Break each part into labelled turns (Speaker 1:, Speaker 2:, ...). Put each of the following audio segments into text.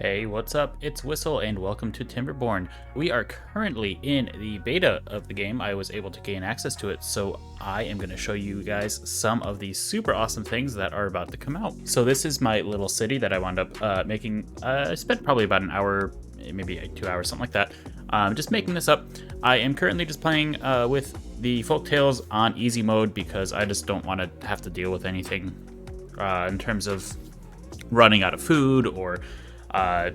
Speaker 1: Hey, what's up? It's Whistle and welcome to Timberborn. We are currently in the beta of the game. I was able to gain access to it, so I am going to show you guys some of these super awesome things that are about to come out. So this is my little city that I wound up making. I spent probably about an hour, maybe 2 hours, something like that, just making this up. I am currently just playing with the folktales on easy mode because I just don't want to have to deal with anything in terms of running out of food or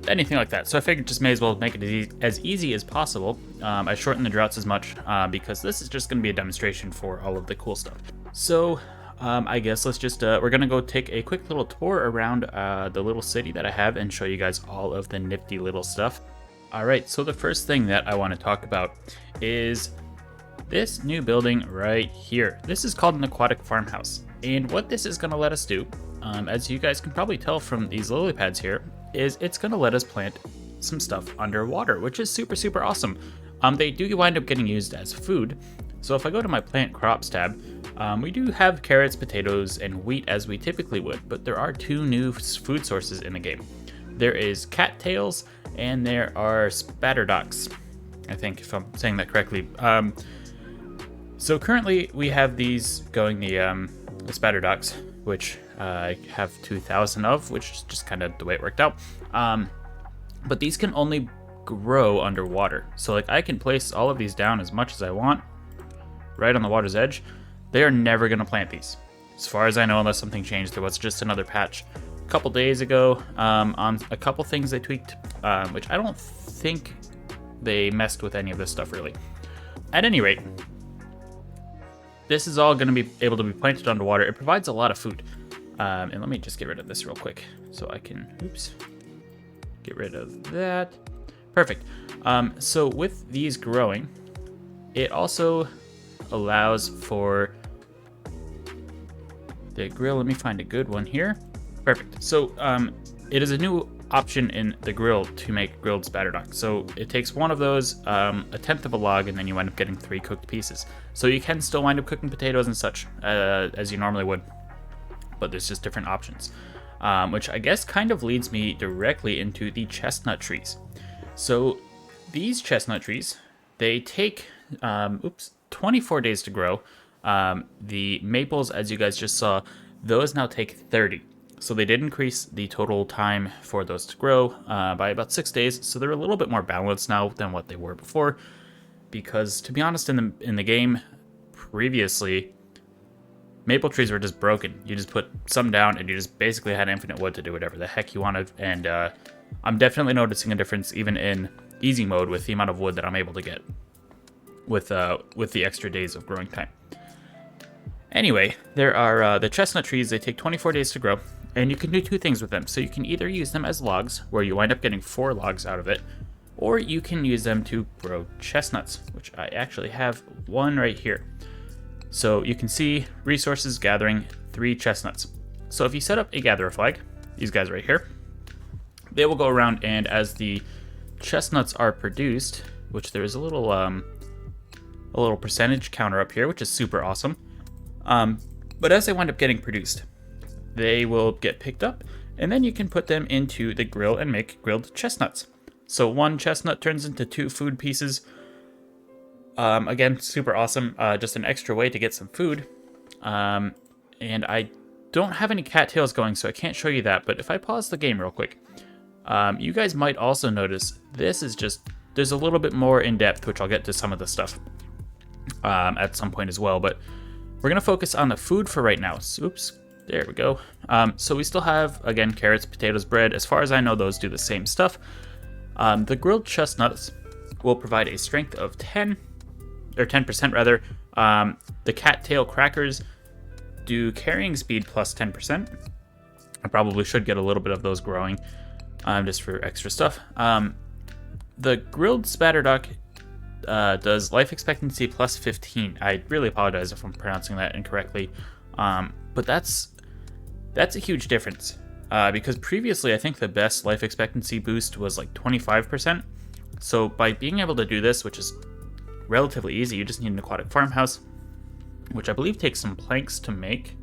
Speaker 1: anything like that. So I figured just may as well make it as easy as possible. I shortened the droughts as much because this is just going to be a demonstration for all of the cool stuff. So I guess let's just, we're going to go take a quick little tour around the little city that I have and show you guys all of the nifty little stuff. Alright, so the first thing that I want to talk about is this new building right here. This is called an aquatic farmhouse. And what this is going to let us do, as you guys can probably tell from these lily pads here, is it's going to let us plant some stuff underwater, which is super awesome. They do wind up getting used as food. So if I go to my plant crops tab, we do have carrots, potatoes, and wheat as we typically would, but there are two new food sources in the game. There is cattails and there are spatterducks, I think, if I'm saying that correctly. So currently we have these going, the spatterducks, which I have 2,000 of, which is just kind of the way it worked out. But these can only grow underwater. So like I can place all of these down as much as I want, right on the water's edge. They are never going to plant these, as far as I know, unless something changed. There was just another patch a couple days ago on a couple things they tweaked, which I don't think they messed with any of this stuff really. At any rate, this is all going to be able to be planted underwater. It provides a lot of food. And let me just get rid of this real quick so I can, get rid of that. Perfect. So with these growing, it also allows for the grill. Let me find a good one here. Perfect. So it is a new option in the grill to make grilled spatterduck. So it takes one of those, a tenth of a log, and then you wind up getting 3 cooked pieces. So you can still wind up cooking potatoes and such as you normally would, but there's just different options, which I guess kind of leads me directly into the chestnut trees. So these chestnut trees, they take 24 days to grow. The maples, as you guys just saw, those now take 30. So they did increase the total time for those to grow by about 6 days. So they're a little bit more balanced now than what they were before. Because to be honest, in the game previously, maple trees were just broken. You just put some down and you just basically had infinite wood to do whatever the heck you wanted. And I'm definitely noticing a difference even in easy mode with the amount of wood that I'm able to get with the extra days of growing time. Anyway, there are the chestnut trees. They take 24 days to grow, and you can do 2 things with them. So you can either use them as logs, where you wind up getting 4 logs out of it, or you can use them to grow chestnuts, which I actually have one right here. So you can see resources gathering 3 chestnuts. So if you set up a gatherer flag, these guys right here, they will go around, and as the chestnuts are produced, which there is a little percentage counter up here, which is super awesome. But as they wind up getting produced, they will get picked up, and then you can put them into the grill and make grilled chestnuts. So 1 chestnut turns into 2 food pieces. Again, super awesome. Just an extra way to get some food. And I don't have any cattails going, so I can't show you that. But if I pause the game real quick, you guys might also notice this is just, there's a little bit more in depth, which I'll get to some of the stuff at some point as well. But we're going to focus on the food for right now. So, there we go. So we still have, again, carrots, potatoes, bread. As far as I know, those do the same stuff. The grilled chestnuts will provide a strength of 10, or 10% rather. The cattail crackers do carrying speed plus 10%. I probably should get a little bit of those growing just for extra stuff. The grilled spatterduck does life expectancy plus 15. I really apologize if I'm pronouncing that incorrectly, but that's a huge difference because previously I think the best life expectancy boost was like 25%. So by being able to do this, which is relatively easy, you just need an aquatic farmhouse, which I believe takes some planks to make,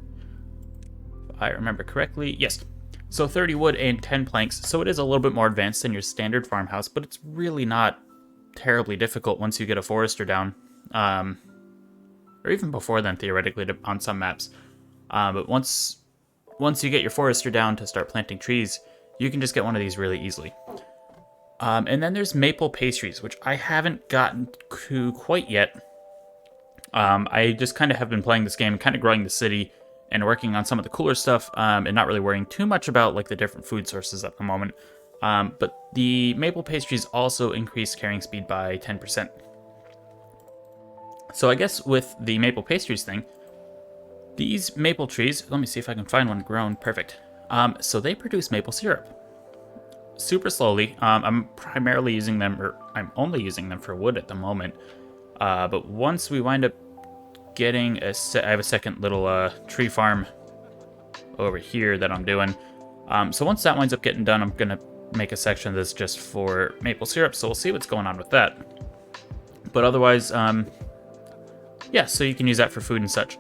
Speaker 1: if I remember correctly. Yes. So 30 wood and 10 planks, so it is a little bit more advanced than your standard farmhouse, but it's really not terribly difficult once you get a forester down. Or even before then, theoretically, on some maps. But once you get your forester down to start planting trees, you can just get one of these really easily. And then there's maple pastries, which I haven't gotten to quite yet. I just kind of have been playing this game, kind of growing the city, and working on some of the cooler stuff, and not really worrying too much about like the different food sources at the moment. But the maple pastries also increase carrying speed by 10%. So I guess with the maple pastries thing, these maple trees, let me see if I can find one grown, perfect. So they produce maple syrup super slowly. I'm primarily using them, or I'm only using them for wood at the moment. But once we wind up getting I have a second little tree farm over here that I'm doing. So once that winds up getting done, I'm gonna make a section of this just for maple syrup. So we'll see what's going on with that. But otherwise, yeah, so you can use that for food and such.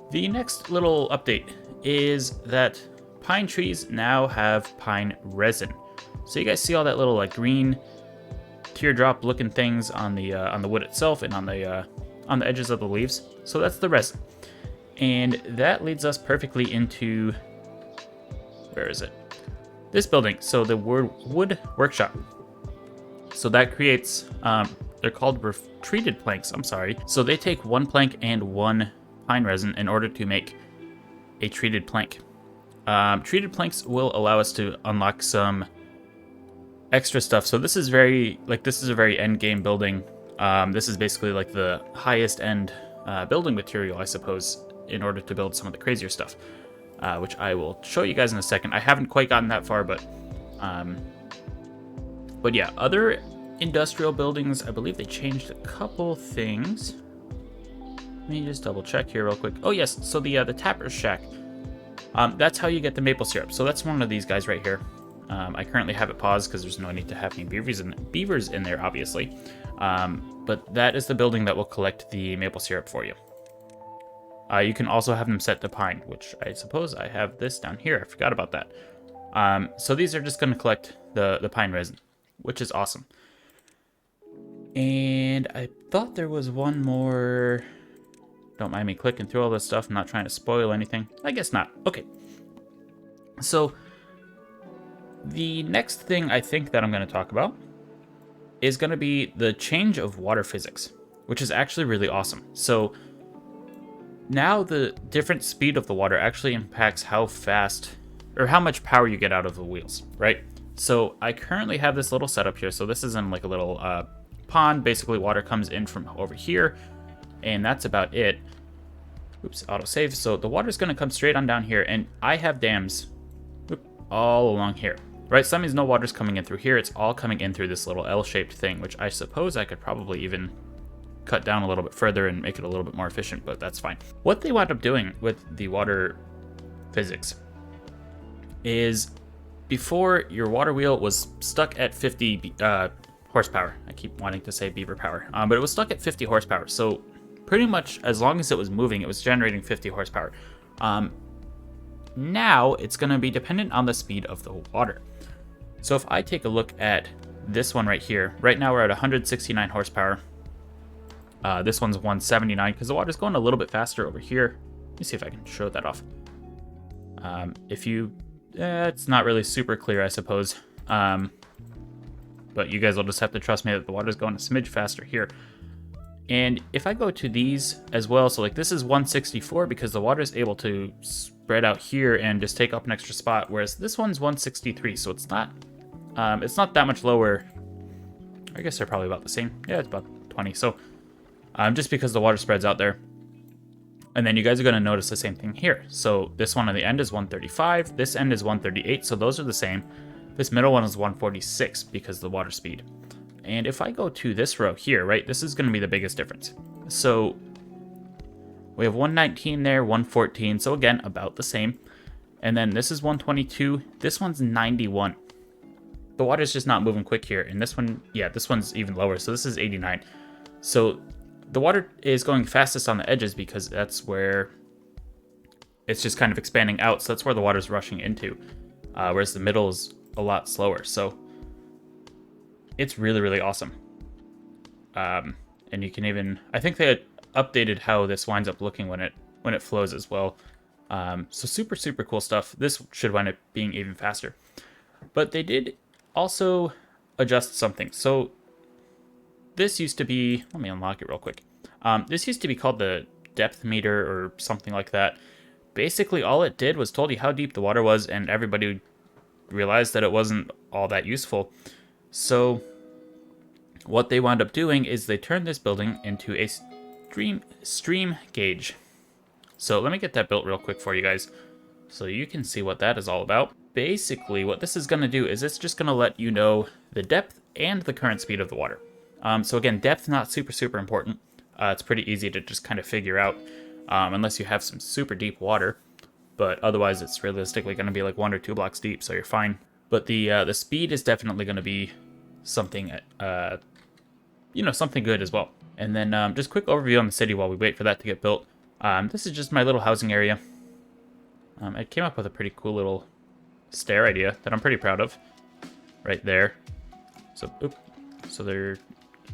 Speaker 1: The next little update is that pine trees now have pine resin. So you guys see all that little like green teardrop looking things on the wood itself and on the edges of the leaves. So that's the resin. And that leads us perfectly into, where is it? This building. So the wood workshop. So that creates, they're called treated planks, I'm sorry. So they take one plank and one pine resin in order to make a treated plank. Treated planks will allow us to unlock some extra stuff. So this is a very end game building. This is basically like the highest end building material, I suppose, in order to build some of the crazier stuff, which I will show you guys in a second. I haven't quite gotten that far, but yeah, other industrial buildings, I believe they changed a couple things. Let me just double check here real quick. Oh yes, so the tapper's shack. That's how you get the maple syrup. So that's one of these guys right here. I currently have it paused because there's no need to have any beavers in there, obviously. But that is the building that will collect the maple syrup for you. You can also have them set to pine, which I suppose I have this down here. I forgot about that. So these are just going to collect the pine resin, which is awesome. And I thought there was one more. Don't mind me clicking through all this stuff. I'm not trying to spoil anything. I guess not. Okay. So the next thing I think that I'm going to talk about is going to be the change of water physics, which is actually really awesome. So now the different speed of the water actually impacts how fast or how much power you get out of the wheels, right? So I currently have this little setup here. So this is in like a little pond. Basically, water comes in from over here, and that's about it. Oops, autosave. So the water's going to come straight on down here, and I have dams all along here, right? So that means no water's coming in through here. It's all coming in through this little L-shaped thing, which I suppose I could probably even cut down a little bit further and make it a little bit more efficient, but that's fine. What they wound up doing with the water physics is before your water wheel was stuck at 50 horsepower. I keep wanting to say beaver power, but it was stuck at 50 horsepower. So pretty much as long as it was moving, it was generating 50 horsepower. Now it's going to be dependent on the speed of the water. So if I take a look at this one right here, right now we're at 169 horsepower. This one's 179 because the water's going a little bit faster over here. Let me see if I can show that off. It's not really super clear, I suppose. But you guys will just have to trust me that the water's going a smidge faster here. And if I go to these as well, so like this is 164 because the water is able to spread out here and just take up an extra spot, whereas this one's 163, so it's not that much lower. I guess they're probably about the same. Yeah, it's about 20. So just because the water spreads out there. And then you guys are going to notice the same thing here. So this one on the end is 135. This end is 138. So those are the same. This middle one is 146 because of the water speed. And if I go to this row here, right, this is going to be the biggest difference. So we have 119 there, 114. So again, about the same. And then this is 122. This one's 91. The water's just not moving quick here. And this one, yeah, this one's even lower. So this is 89. So the water is going fastest on the edges because that's where it's just kind of expanding out. So that's where the water's rushing into. whereas the middle is a lot slower. So it's really, really awesome. And you can even, I think they had updated how this winds up looking when it flows as well. So super, super cool stuff. This should wind up being even faster. But they did also adjust something. So this used to be, let me unlock it real quick. This used to be called the depth meter or something like that. Basically, all it did was told you how deep the water was, and everybody realized that it wasn't all that useful. So what they wound up doing is they turned this building into a stream gauge. So let me get that built real quick for you guys so you can see what that is all about. Basically, what this is going to do is it's just going to let you know the depth and the current speed of the water. So again, depth not super, super important. It's pretty easy to just kind of figure out unless you have some super deep water. But otherwise, it's realistically going to be like 1 or 2 blocks deep, so you're fine. But the speed is definitely going to be something, something good as well. And then just quick overview on the city while we wait for that to get built. This is just my little housing area. I came up with a pretty cool little stair idea that I'm pretty proud of. Right there. So, so they're...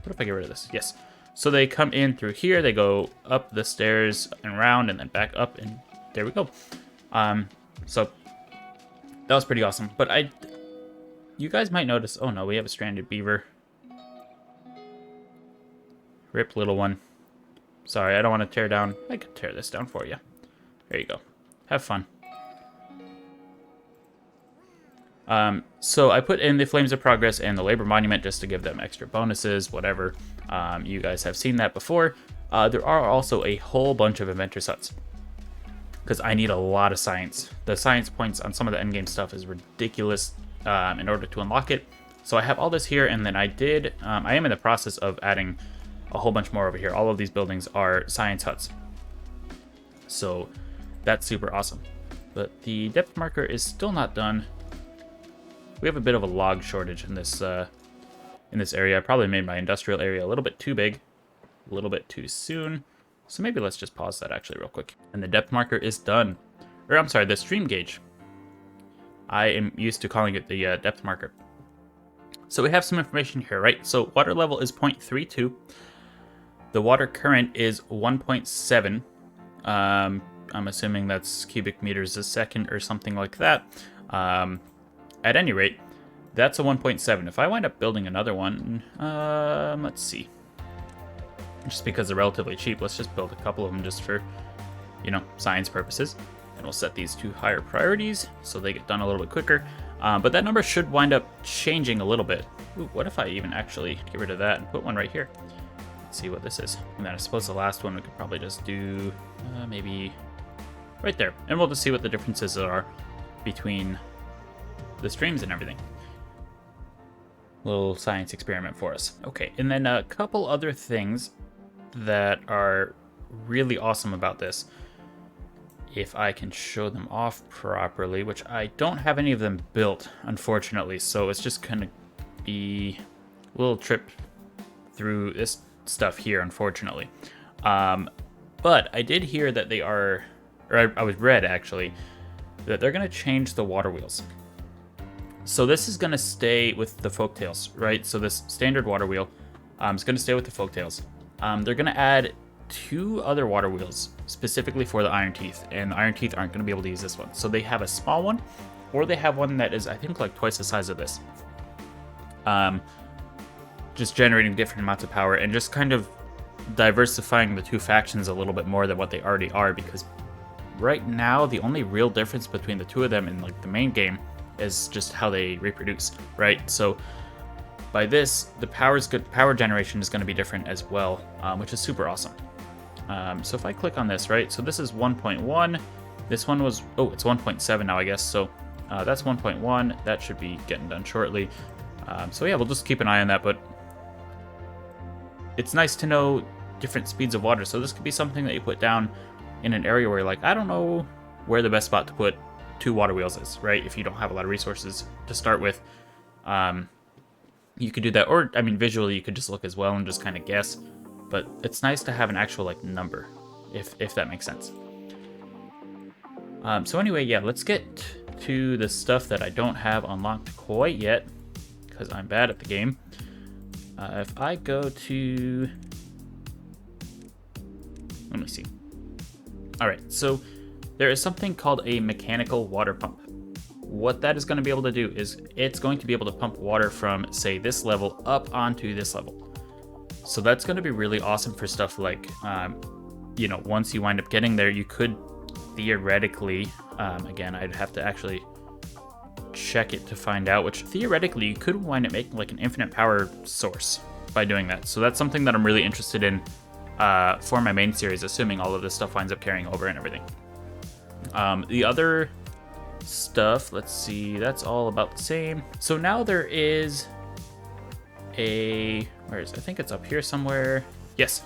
Speaker 1: What if I get rid of this? Yes. So they come in through here, they go up the stairs and around, and then back up, and there we go. So that was pretty awesome. But you guys might notice, oh no, we have a stranded beaver. Rip, little one. Sorry, I don't want to tear down. I could tear this down for you. There you go. Have fun. So I put in the Flames of Progress and the Labor Monument just to give them extra bonuses, whatever. You guys have seen that before. There are also a whole bunch of Inventor's Huts, because I need a lot of science. The science points on some of the endgame stuff is ridiculous in order to unlock it. So I have all this here, and then I am in the process of adding a whole bunch more over here. All of these buildings are science huts. So that's super awesome. But the depth marker is still not done. We have a bit of a log shortage in this area. I probably made my industrial area a little bit too big, a little bit too soon. So maybe let's just pause that actually real quick. And the depth marker is done. Or I'm sorry, the stream gauge. I am used to calling it the depth marker. So we have some information here, right? So water level is 0.32. The water current is 1.7. I'm assuming that's cubic meters a second or something like that. At any rate, that's a 1.7. If I wind up building another one, let's see. Just because they're relatively cheap, let's just build a couple of them just for, science purposes. And we'll set these to higher priorities so they get done a little bit quicker. But that number should wind up changing a little bit. Ooh, what if I even actually get rid of that and put one right here? Let's see what this is. And then I suppose the last one we could probably just do maybe right there. And we'll just see what the differences are between the streams and everything. Little science experiment for us. Okay, and then a couple other things that are really awesome about this. If I can show them off properly, which I don't have any of them built, unfortunately, so it's just gonna be a little trip through this stuff here, unfortunately. But I did hear that they are, or I was read actually, that they're gonna change the water wheels. So this is gonna stay with the folktales, right? So this standard water wheel is gonna stay with the folktales. They're gonna add 2 other water wheels specifically for the Iron Teeth, and the Iron Teeth aren't going to be able to use this one. So they have a small one, or they have one that is, I think, like twice the size of this. Just generating different amounts of power and just kind of diversifying the 2 factions a little bit more than what they already are, because right now the only real difference between the 2 of them in like the main game is just how they reproduce, right? So by this, the power generation is going to be different as well, which is super awesome. So if I click on this, right, so this is 1.1, this one was, it's 1.7 now, I guess, so that's 1.1, that should be getting done shortly. So yeah, we'll just keep an eye on that, but it's nice to know different speeds of water, so this could be something that you put down in an area where you're like, I don't know where the best spot to put 2 water wheels is, right, if you don't have a lot of resources to start with. You could do that, or, I mean, visually you could just look as well and just kind of guess. But it's nice to have an actual like number, if that makes sense. So anyway, yeah, let's get back to the stuff that I don't have unlocked quite yet, because I'm bad at the game. If I go to... Let me see. Alright, so there is something called a mechanical water pump. What that is going to be able to do is it's going to be able to pump water from, say, this level up onto this level. So that's going to be really awesome for stuff like, you know, once you wind up getting there, you could theoretically, again, I'd have to actually check it to find out, which theoretically you could wind up making like an infinite power source by doing that. So that's something that I'm really interested in for my main series, assuming all of this stuff winds up carrying over and everything. The other stuff, let's see, that's all about the same. So now there is a, where is it? I think it's up here somewhere. Yes.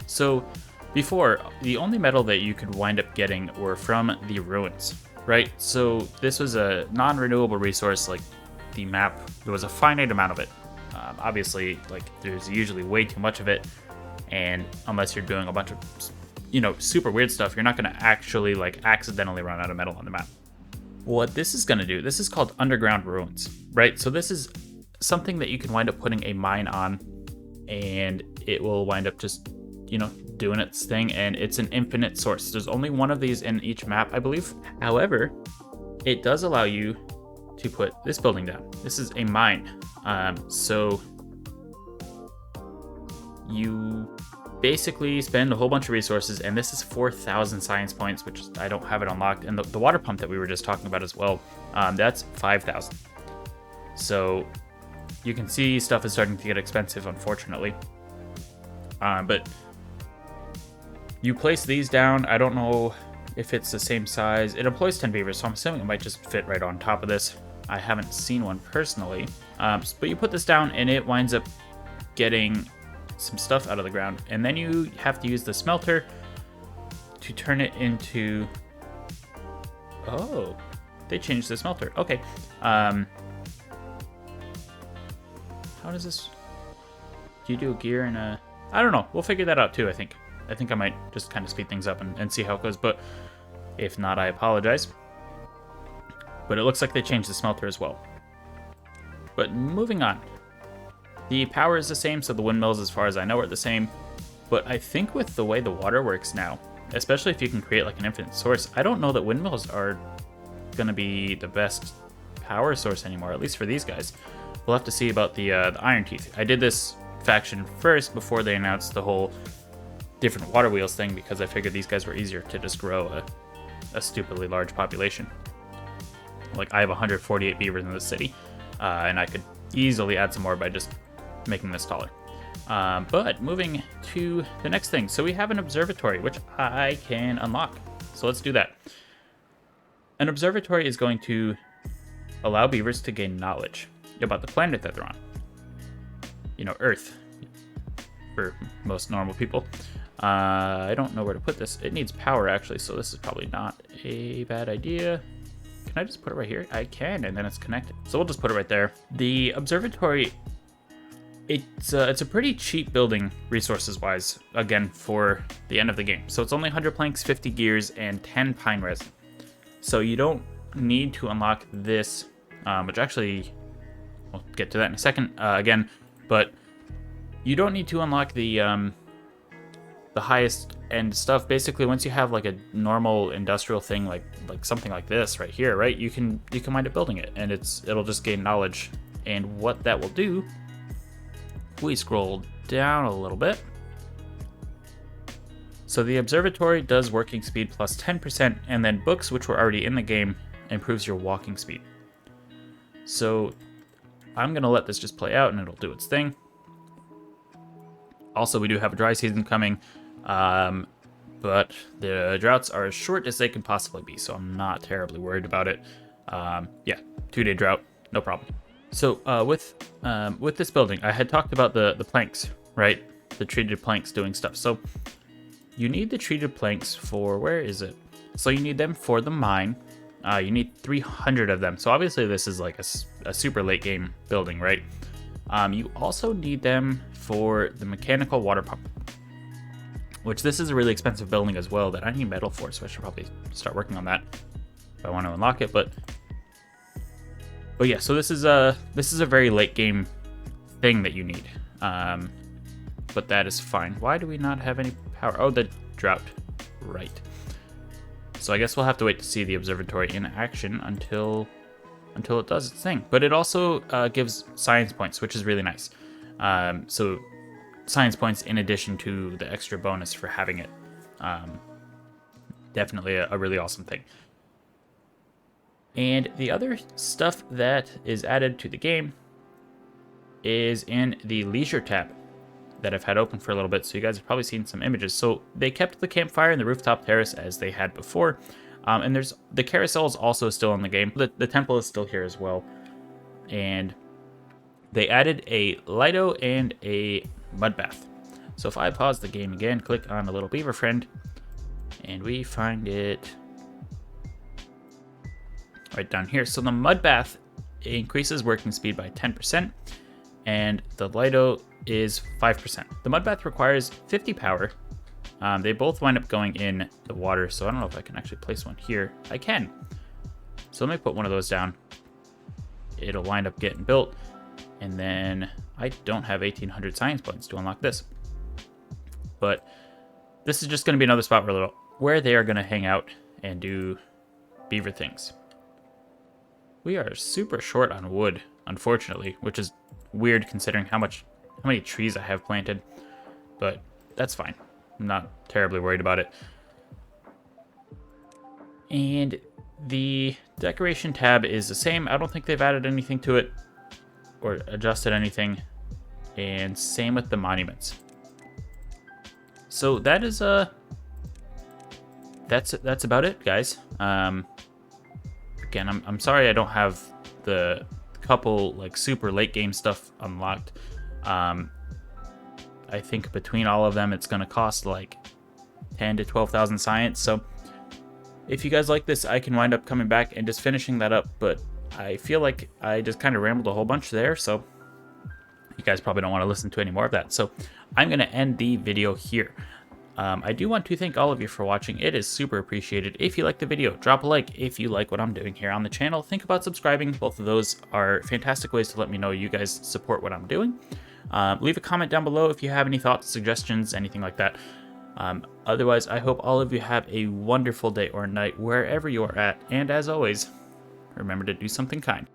Speaker 1: So before, the only metal that you could wind up getting were from the ruins, right? So this was a non-renewable resource. Like the map, there was a finite amount of it. Obviously, like there's usually way too much of it, and unless you're doing a bunch of, you know, super weird stuff, you're not going to actually like accidentally run out of metal on the map. What this is going to do, this is called underground ruins, right? So this is something that you can wind up putting a mine on, and it will wind up just, you know, doing its thing, and it's an infinite source. There's only one of these in each map, I believe. However, it does allow you to put this building down. This is a mine. So you basically spend a whole bunch of resources, and this is 4,000 science points, which I don't have it unlocked. And the water pump that we were just talking about as well, that's 5,000. So you can see stuff is starting to get expensive, unfortunately. But you place these down. I don't know if it's the same size. It employs 10 beavers, so I'm assuming it might just fit right on top of this. I haven't seen one personally. But you put this down, and it winds up getting some stuff out of the ground, and then you have to use the smelter to turn it into... Oh, they changed the smelter. Okay. How does this... Do you do a gear and a... I don't know. We'll figure that out too, I think. I think I might just kind of speed things up and see how it goes, but if not, I apologize. But it looks like they changed the smelter as well. But moving on. The power is the same, so the windmills, as far as I know, are the same. But I think with the way the water works now, especially if you can create like an infinite source, I don't know that windmills are going to be the best power source anymore, at least for these guys. We'll have to see about the Iron Teeth. I did this faction first before they announced the whole different water wheels thing, because I figured these guys were easier to just grow a stupidly large population. Like, I have 148 beavers in the city, and I could easily add some more by just making this taller. But moving to the next thing. So we have an observatory, which I can unlock. So let's do that. An observatory is going to allow beavers to gain knowledge about the planet that they're on. You know, Earth, for most normal people. I don't know where to put this. It needs power, actually, so this is probably not a bad idea. Can I just put it right here? I can, and then it's connected. So we'll just put it right there. The observatory, it's a pretty cheap building resources-wise, again, for the end of the game. So it's only 100 planks, 50 gears, and 10 pine resin. So you don't need to unlock this, which actually, we'll get to that in a second, again, but you don't need to unlock the highest end stuff. Basically, once you have like a normal industrial thing, like something like this right here, right, you can wind up building it, and it'll just gain knowledge. And what that will do, we scroll down a little bit. So the observatory does working speed plus 10%, and then books, which were already in the game, improves your walking speed. So I'm gonna let this just play out, and it'll do its thing. Also, we do have a dry season coming, but the droughts are as short as they can possibly be, so I'm not terribly worried about it. Yeah, 2-day drought, no problem. So with this building, I had talked about the planks, right? The treated planks doing stuff. So you need the treated planks for, where is it? So you need them for the mine. You need 300 of them. So obviously this is like a super late game building, right? You also need them for the mechanical water pump, which this is a really expensive building as well that I need metal for, so I should probably start working on that. if I want to unlock it. But yeah, so this is a very late game thing that you need. But that is fine. Why do we not have any power? Oh, the drought. Right. So I guess we'll have to wait to see the observatory in action until it does its thing. But it also gives science points, which is really nice. So science points in addition to the extra bonus for having it. Definitely a really awesome thing. And the other stuff that is added to the game is in the leisure tab that I've had open for a little bit, so you guys have probably seen some images. So they kept the campfire and the rooftop terrace as they had before, and there's the carousel is also still in the game. The temple is still here as well, and they added a Lido and a mud bath. So if I pause the game again, click on the little beaver friend, and we find it right down here. So the mud bath increases working speed by 10%, and the Lido is 5%. The mud bath requires 50 power. They both wind up going in the water, so I don't know if I can actually place one here. I can. So let me put one of those down. It'll wind up getting built, and then I don't have 1800 science points to unlock this. But this is just going to be another spot where they are going to hang out and do beaver things. We are super short on wood, unfortunately, which is weird considering how many trees I have planted, but that's fine. I'm not terribly worried about it. And the decoration tab is the same. I don't think they've added anything to it or adjusted anything. And same with the monuments. So that is that's about it, guys. Again, I'm sorry I don't have the couple like super late game stuff unlocked. I think between all of them, it's going to cost like 10 to 12,000 science. So if you guys like this, I can wind up coming back and just finishing that up. But I feel like I just kind of rambled a whole bunch there. So you guys probably don't want to listen to any more of that. So I'm going to end the video here. I do want to thank all of you for watching. It is super appreciated. If you like the video, drop a like. If you like what I'm doing here on the channel, think about subscribing. Both of those are fantastic ways to let me know you guys support what I'm doing. Leave a comment down below if you have any thoughts, suggestions, anything like that. Otherwise, I hope all of you have a wonderful day or night wherever you are at. And as always, remember to do something kind.